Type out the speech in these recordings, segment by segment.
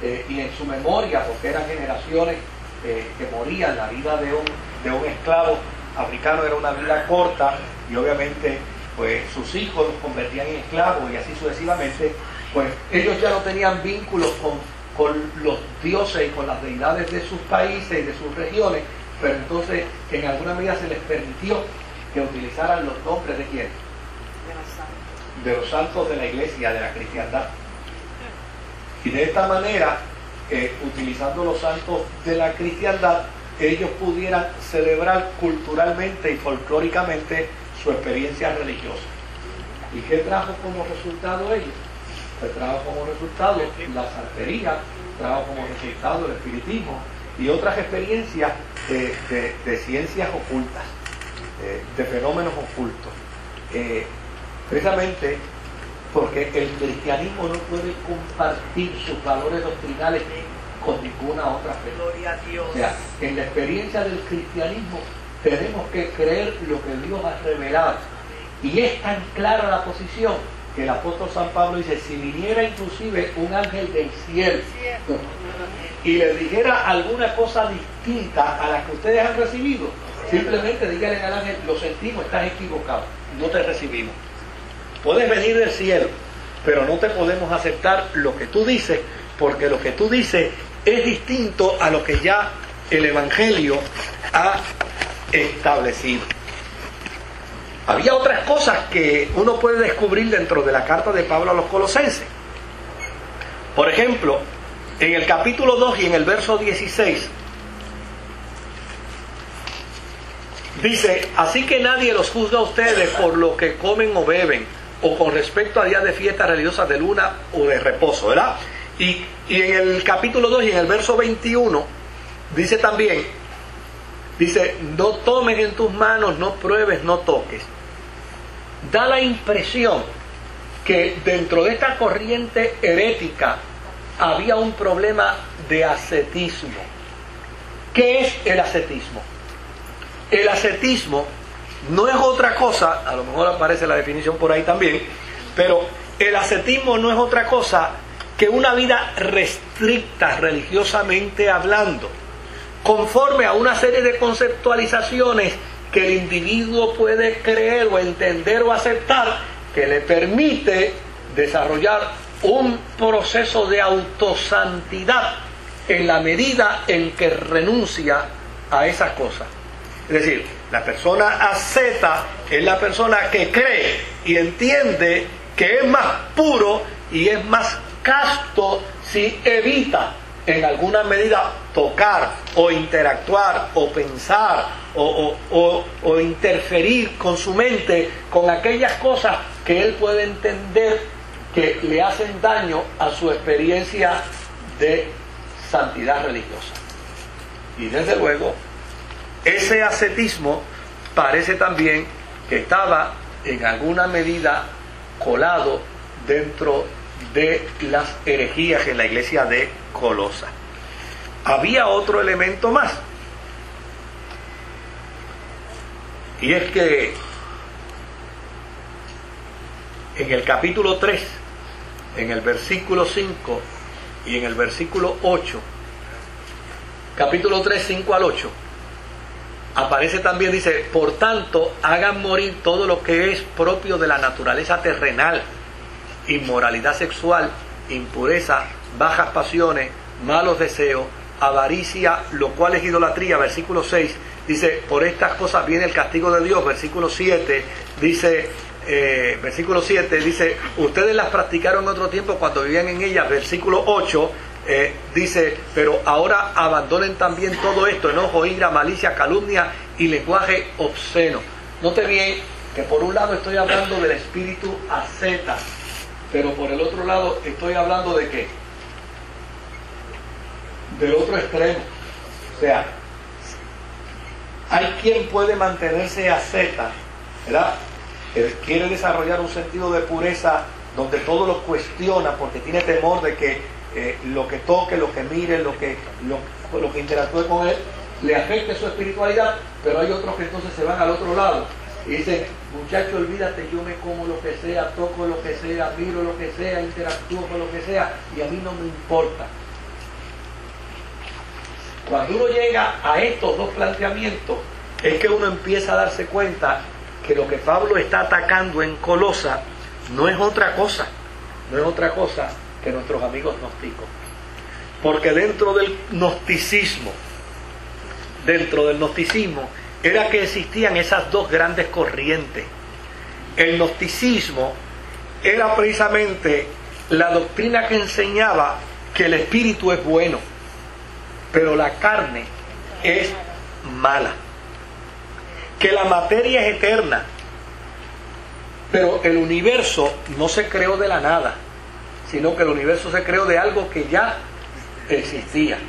y en su memoria, porque eran generaciones que morían. La vida de un esclavo africano era una vida corta, y obviamente pues sus hijos los convertían en esclavos y así sucesivamente. Pues ellos ya no tenían vínculos con los dioses y con las deidades de sus países y de sus regiones, pero entonces en alguna medida se les permitió que utilizaran los nombres de quién, de los santos de la iglesia, de la cristiandad. Y de esta manera, utilizando los santos de la cristiandad, ellos pudieran celebrar culturalmente y folclóricamente su experiencia religiosa. ¿Y qué trajo como resultado ellos? Pues trajo como resultado la santería, trajo como resultado el espiritismo y otras experiencias de ciencias ocultas, de fenómenos ocultos. Precisamente porque el cristianismo no puede compartir sus valores doctrinales con ninguna otra fe. Gloria a Dios. O sea, en la experiencia del cristianismo tenemos que creer lo que Dios ha revelado. Y es tan clara la posición que el apóstol San Pablo dice: si viniera inclusive un ángel del cielo y le dijera alguna cosa distinta a la que ustedes han recibido, simplemente díganle al ángel: lo sentimos, estás equivocado, no te recibimos. Puedes venir del cielo, pero no te podemos aceptar lo que tú dices, porque lo que tú dices es distinto a lo que ya el Evangelio ha establecido. Había otras cosas que uno puede descubrir dentro de la carta de Pablo a los Colosenses. Por ejemplo, en el capítulo 2 y en el verso 16, dice: así que nadie los juzga a ustedes por lo que comen o beben, o con respecto a días de fiestas religiosas, de luna o de reposo, ¿verdad? Y en el capítulo 2 y en el verso 21 dice también, dice: no tomes en tus manos, no pruebes, no toques. Da la impresión que dentro de esta corriente herética había un problema de ascetismo. ¿Qué es el ascetismo? El ascetismo no es otra cosa, a lo mejor aparece la definición por ahí también, pero el ascetismo no es otra cosa que una vida restricta religiosamente hablando, conforme a una serie de conceptualizaciones que el individuo puede creer o entender o aceptar, que le permite desarrollar un proceso de autosantidad en la medida en que renuncia a esas cosas. Es decir, la persona asceta es la persona que cree y entiende que es más puro y es más casto si evita en alguna medida tocar o interactuar o pensar o interferir con su mente con aquellas cosas que él puede entender que le hacen daño a su experiencia de santidad religiosa. Y desde luego, ese ascetismo parece también que estaba en alguna medida colado dentro de las herejías en la iglesia de Colosa. Había otro elemento más, y es que en el capítulo 3, en el versículo 5 y en el versículo 8, capítulo 3, 5 al 8, aparece también, dice: por tanto, hagan morir todo lo que es propio de la naturaleza terrenal: inmoralidad sexual, impureza, bajas pasiones, malos deseos, avaricia, lo cual es idolatría. Versículo 6 dice: por estas cosas viene el castigo de Dios. Versículo 7 dice: ustedes las practicaron en otro tiempo cuando vivían en ellas. Versículo 8 dice: pero ahora abandonen también todo esto: enojo, ira, malicia, calumnia y lenguaje obsceno. Note bien que por un lado estoy hablando del espíritu asceta, pero por el otro lado estoy hablando de ¿qué? Del otro extremo. O sea, hay quien puede mantenerse asceta, ¿verdad? Que quiere desarrollar un sentido de pureza donde todo lo cuestiona porque tiene temor de que lo que toque, lo que mire, lo que interactúe con él le afecte su espiritualidad. Pero hay otros que entonces se van al otro lado y dicen: muchacho, olvídate, yo me como lo que sea, toco lo que sea, miro lo que sea, interactúo con lo que sea y a mí no me importa. Cuando uno llega a estos dos planteamientos, es que uno empieza a darse cuenta que lo que Pablo está atacando en Colosa no es otra cosa que nuestros amigos gnósticos. Porque dentro del gnosticismo era que existían esas dos grandes corrientes. El gnosticismo era precisamente la doctrina que enseñaba que el espíritu es bueno, pero la carne es mala, que la materia es eterna, pero el universo no se creó de la nada, sino que el universo se creó de algo que ya existía.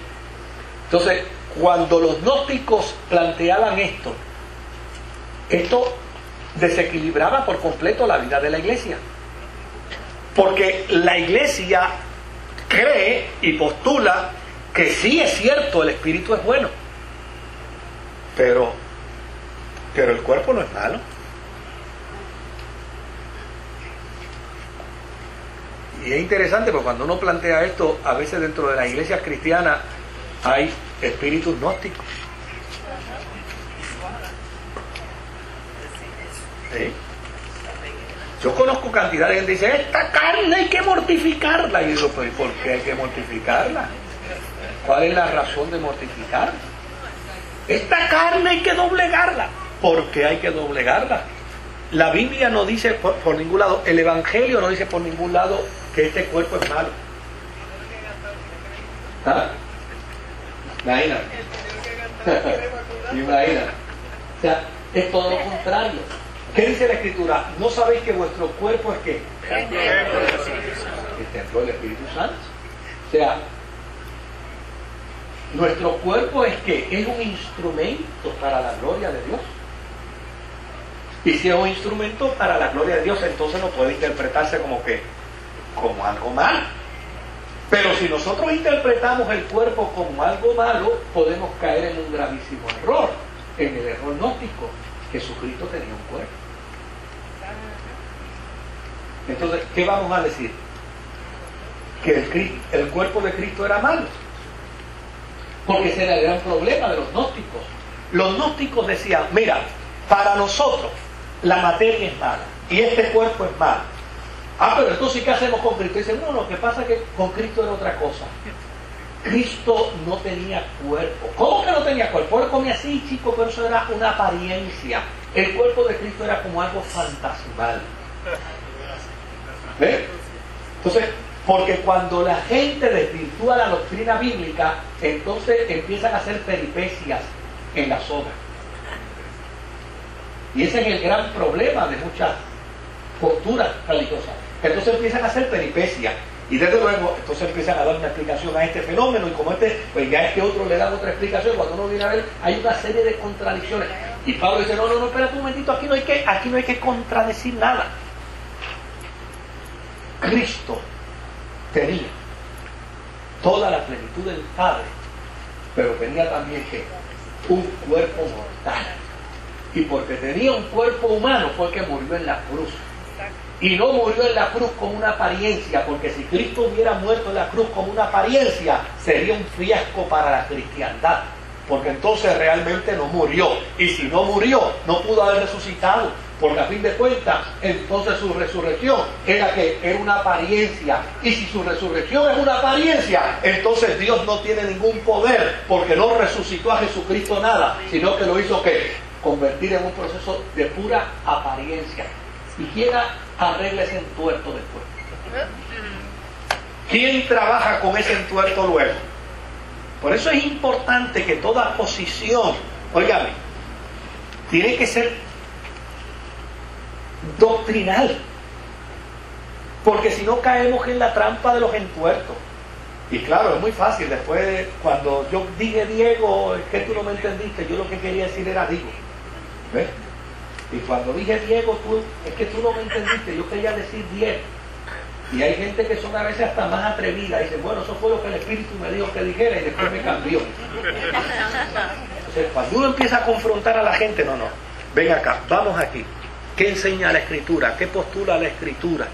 Entonces, cuando los gnósticos planteaban esto desequilibraba por completo la vida de la iglesia, porque la iglesia cree y postula que sí es cierto, el espíritu es bueno, pero el cuerpo no es malo. Y es interesante porque cuando uno plantea esto, a veces dentro de las iglesias cristianas hay espíritus gnósticos. ¿Sí? Yo conozco cantidad de gente que dice, esta carne hay que mortificarla. Y yo digo, pues, ¿por qué hay que mortificarla? ¿Cuál es la razón de mortificarla? Esta carne hay que doblegarla. ¿Por qué hay que doblegarla? La Biblia no dice por ningún lado, el Evangelio no dice por ningún lado que este cuerpo es malo. ¿Ah? Imagínate. Imagínate. O sea, es todo lo contrario. ¿Qué dice la Escritura? ¿No sabéis que vuestro cuerpo es qué? El templo del Espíritu Santo. O sea, nuestro cuerpo es que es un instrumento para la gloria de Dios. Y si es un instrumento para la gloria de Dios, entonces no puede interpretarse como algo malo. Pero si nosotros interpretamos el cuerpo como algo malo, podemos caer en un gravísimo error, en el error gnóstico. Jesucristo tenía un cuerpo. Entonces, ¿qué vamos a decir? Que el cuerpo de Cristo era malo. Porque ese era el gran problema de los gnósticos. Los gnósticos decían, mira, para nosotros la materia es mala y este cuerpo es malo. Ah, pero entonces ¿qué hacemos con Cristo? Dicen, no, lo que pasa es que con Cristo era otra cosa. Cristo no tenía cuerpo. ¿Cómo que no tenía cuerpo? Él comía así, chico, pero eso era una apariencia. El cuerpo de Cristo era como algo fantasmal. ¿Ves? Entonces, porque cuando la gente desvirtúa la doctrina bíblica, entonces empiezan a hacer peripecias en las obras. Y ese es el gran problema de muchas posturas religiosas. Entonces empiezan a hacer peripecias. Y desde luego, entonces empiezan a dar una explicación a este fenómeno, y como pues ya es que otro le dan otra explicación. Cuando uno viene a ver, hay una serie de contradicciones. Y Pablo dice, no, espérate un momentito, aquí no hay que contradecir nada. Cristo tenía toda la plenitud del Padre, pero tenía también un cuerpo mortal. Y porque tenía un cuerpo humano fue que murió en la cruz. Y no murió en la cruz con una apariencia, porque si Cristo hubiera muerto en la cruz con una apariencia, sería un fiasco para la cristiandad, porque entonces realmente no murió. Y si no murió, no pudo haber resucitado, porque a fin de cuentas, entonces su resurrección era una apariencia. Y si su resurrección es una apariencia, entonces Dios no tiene ningún poder, porque no resucitó a Jesucristo nada, sino que lo hizo convertir en un proceso de pura apariencia. Y quién arregla ese entuerto después. ¿Quién trabaja con ese entuerto luego? Por eso es importante que toda posición, óigame, tiene que ser doctrinal, porque si no caemos en la trampa de los entuertos. Y claro, es muy fácil. Después, cuando yo dije Diego, es que tú no me entendiste, yo lo que quería decir era Diego. ¿Ves? Y cuando dije Diego, es que tú no me entendiste, yo quería decir Diego. Y hay gente que son a veces hasta más atrevidas, y dicen, bueno, eso fue lo que el Espíritu me dijo que dijera, y después me cambió. Entonces, cuando uno empieza a confrontar a la gente, no, ven acá, vamos aquí. ¿Qué enseña la Escritura? ¿Qué postula la Escritura?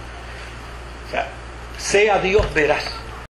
O sea Dios veraz.